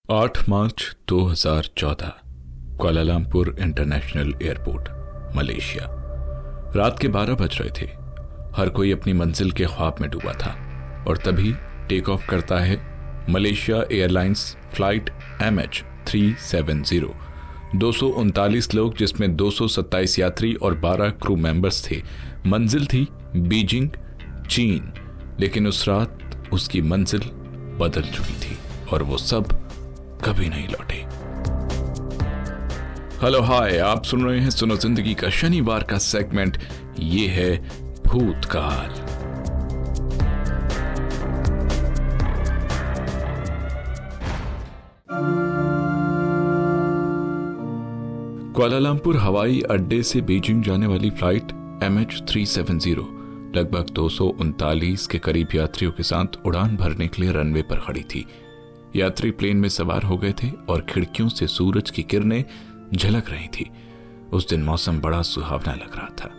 8 मार्च 2014 Kuala Lumpur international airport, Malaysia. रात के 12 बज रहे थे। हर कोई अपनी मंजिल के ख्वाब में डूबा था और तभी टेक ऑफ करता है मलेशिया एयरलाइंस फ्लाइट MH370। 239 लोग, जिसमें 227 यात्री और 12 क्रू मेंबर्स थे। मंजिल थी बीजिंग, चीन, लेकिन उस रात उसकी मंजिल बदल चुकी थी और वो सब कभी नहीं लौटे। हेलो हाय, आप सुन रहे हैं सुनो जिंदगी का शनिवार का सेगमेंट। ये है भूतकाल। कुआलालंपुर हवाई अड्डे से बीजिंग जाने वाली फ्लाइट MH370 लगभग 239 के करीब यात्रियों के साथ उड़ान भरने के लिए रनवे पर खड़ी थी। यात्री प्लेन में सवार हो गए थे और खिड़कियों से सूरज की किरणें झलक रही थी। उस दिन मौसम बड़ा सुहावना लग रहा था।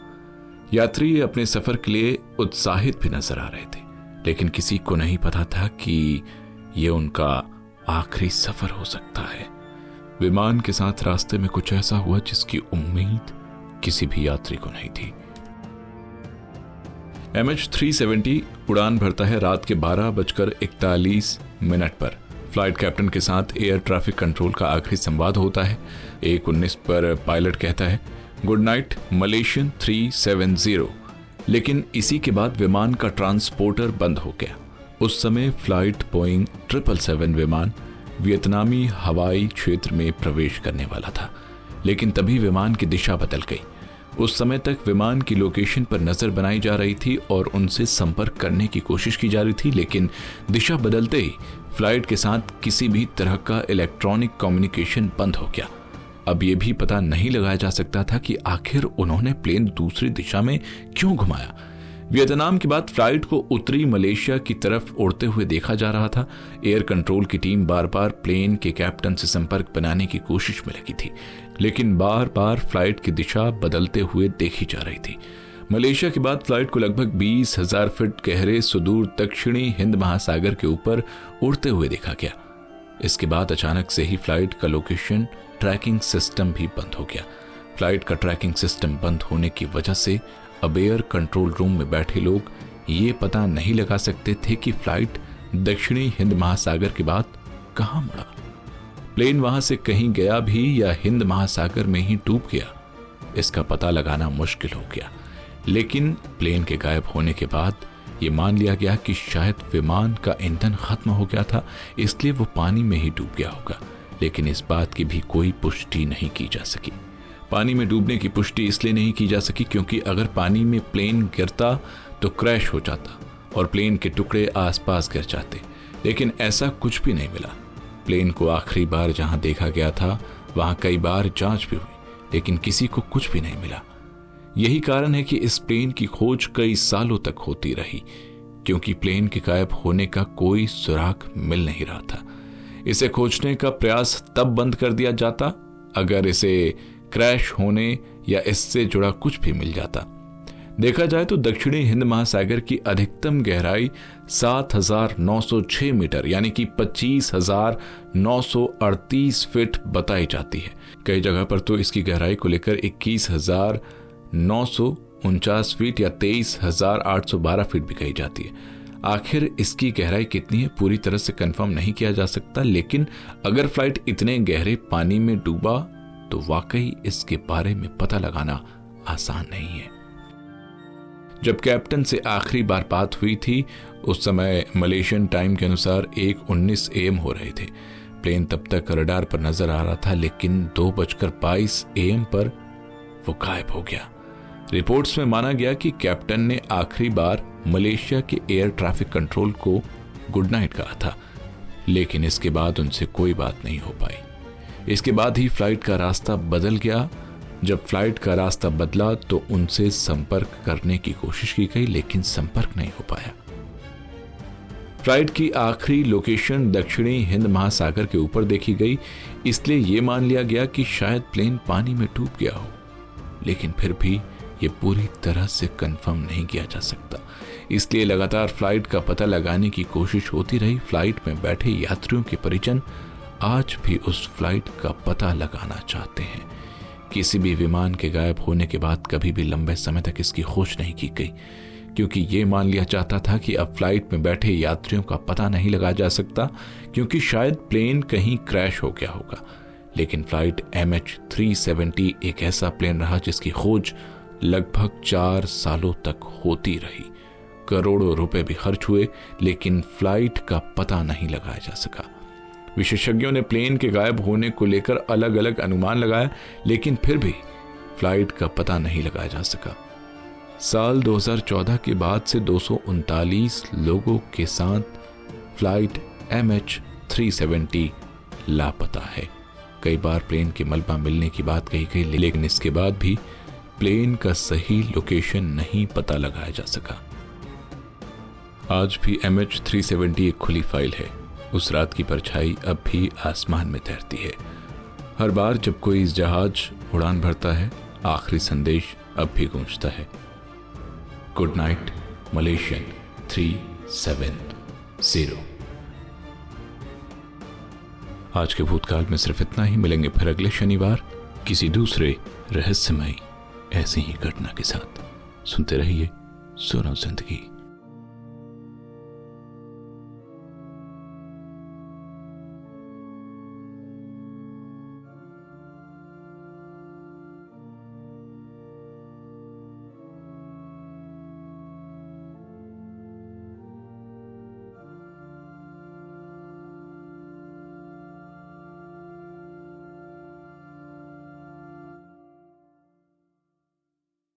यात्री अपने सफर के लिए उत्साहित भी नजर आ रहे थे, लेकिन किसी को नहीं पता था कि यह उनका आखिरी सफर हो सकता है। विमान के साथ रास्ते में कुछ ऐसा हुआ जिसकी उम्मीद किसी भी यात्री को नहीं थी। MH370 उड़ान भरता है रात के 12:41 पर। फ्लाइट कैप्टन के साथ एयर ट्रैफिक कंट्रोल का आखिरी संवाद होता है। 1:19 पर पायलट कहता है, गुड नाइट मलेशियन 370। लेकिन इसी के बाद विमान का ट्रांसपोर्टर बंद हो गया। उस समय फ्लाइट बोइंग 777 विमान वियतनामी हवाई क्षेत्र में प्रवेश करने वाला था, लेकिन तभी विमान की दिशा बदल गई। उस समय तक विमान की लोकेशन पर नजर बनाई जा रही थी और उनसे संपर्क करने की कोशिश की जा रही थी, लेकिन दिशा बदलते ही फ्लाइट के साथ किसी भी तरह का इलेक्ट्रॉनिक कम्युनिकेशन बंद हो गया। अब यह भी पता नहीं लगाया जा सकता था कि आखिर उन्होंने प्लेन दूसरी दिशा में क्यों घुमाया। वियतनाम के बाद फ्लाइट को उत्तरी मलेशिया की तरफ उड़ते हुए देखा जा रहा था। एयर कंट्रोल की टीम बार बार प्लेन के कैप्टन से संपर्क बनाने की कोशिश में लगी थी, लेकिन बार बार फ्लाइट की दिशा बदलते हुए देखी जा रही थी। मलेशिया के बाद फ्लाइट को लगभग 20,000 फीट गहरे सुदूर दक्षिणी हिंद महासागर के ऊपर उड़ते हुए देखा गया। इसके बाद अचानक से ही फ्लाइट का लोकेशन ट्रैकिंग सिस्टम भी बंद हो गया। फ्लाइट का ट्रैकिंग सिस्टम बंद होने की वजह से अब एयर कंट्रोल रूम में बैठे लोग ये पता नहीं लगा सकते थे कि फ्लाइट दक्षिणी हिंद महासागर के बाद कहां मुड़ा। प्लेन वहां से कहीं गया भी या हिंद महासागर में ही डूब गया, इसका पता लगाना मुश्किल हो गया। लेकिन प्लेन के गायब होने के बाद यह मान लिया गया कि शायद विमान का ईंधन खत्म हो गया था, इसलिए वो पानी में ही डूब गया होगा। लेकिन इस बात की भी कोई पुष्टि नहीं की जा सकी। पानी में डूबने की पुष्टि इसलिए नहीं की जा सकी क्योंकि अगर पानी में प्लेन गिरता तो क्रैश हो जाता और प्लेन के टुकड़े आसपास गिर जाते, लेकिन ऐसा कुछ भी नहीं मिला। प्लेन को आखिरी बार जहां देखा गया था वहां कई बार जांच भी हुई, लेकिन किसी को कुछ भी नहीं मिला। यही कारण है कि इस प्लेन की खोज कई सालों तक होती रही, क्योंकि प्लेन के गायब होने का कोई सुराग मिल नहीं रहा था। इसे खोजने का प्रयास तब बंद कर दिया जाता अगर इसे क्रैश होने या इससे जुड़ा कुछ भी मिल जाता। देखा जाए तो दक्षिणी हिंद महासागर की अधिकतम गहराई 7,906 मीटर यानी कि 25,938 फीट बताई जाती है। कई जगह पर तो इसकी गहराई को लेकर 21,949 फीट या 23,812 फीट भी कही जाती है। आखिर इसकी गहराई कितनी है पूरी तरह से कंफर्म नहीं किया जा सकता, लेकिन अगर फ्लाइट इतने गहरे पानी में डूबा तो वाकई इसके बारे में पता लगाना आसान नहीं है। जब कैप्टन से आखिरी बार बात हुई थी उस समय मलेशियन टाइम के अनुसार 1:19 AM हो रहे थे। प्लेन तब तक रडार पर नजर आ रहा था, लेकिन 2:22 AM पर वो गायब हो गया। रिपोर्ट्स में माना गया कि कैप्टन ने आखिरी बार मलेशिया के एयर ट्रैफिक कंट्रोल को गुड नाइट कहा था, लेकिन इसके बाद उनसे कोई बात नहीं हो पाई। इसके बाद ही फ्लाइट का रास्ता बदल गया। जब फ्लाइट का रास्ता बदला तो उनसे संपर्क करने की कोशिश की गई, लेकिन संपर्क नहीं हो पाया। फ्लाइट की आखिरी लोकेशन दक्षिणी हिंद महासागर के ऊपर देखी गई, इसलिए यह मान लिया गया कि शायद प्लेन पानी में डूब गया हो, लेकिन फिर भी यह पूरी तरह से कंफर्म नहीं किया जा सकता। इसलिए लगातार फ्लाइट का पता लगाने की कोशिश होती रही। फ्लाइट में बैठे यात्रियों के परिजन आज भी उस फ्लाइट का पता लगाना चाहते हैं। किसी भी विमान के गायब होने के बाद कभी भी लंबे समय तक इसकी खोज नहीं की गई, क्योंकि ये मान लिया जाता था कि अब फ्लाइट में बैठे यात्रियों का पता नहीं लगाया जा सकता, क्योंकि शायद प्लेन कहीं क्रैश हो गया होगा। लेकिन फ्लाइट MH370 एक ऐसा प्लेन रहा जिसकी खोज लगभग 4 सालों तक होती रही। करोड़ों रुपए भी खर्च हुए, लेकिन फ्लाइट का पता नहीं लगाया जा सका। विशेषज्ञों ने प्लेन के गायब होने को लेकर अलग अलग अनुमान लगाया, लेकिन फिर भी फ्लाइट का पता नहीं लगाया जा सका। साल 2014 के बाद से 239 लोगों के साथ फ्लाइट MH370 लापता है। कई बार प्लेन के मलबा मिलने की बात कही गई, लेकिन इसके बाद भी प्लेन का सही लोकेशन नहीं पता लगाया जा सका। आज भी MH370 एक खुली फाइल है। उस रात की परछाई अब भी आसमान में तैरती है। हर बार जब कोई इस जहाज उड़ान भरता है, आखिरी संदेश अब भी गूंजता है, गुड नाइट मलेशियन 370। आज के भूतकाल में सिर्फ इतना ही। मिलेंगे फिर अगले शनिवार किसी दूसरे रहस्यमयी ऐसी ही घटना के साथ। सुनते रहिए सुनो जिंदगी।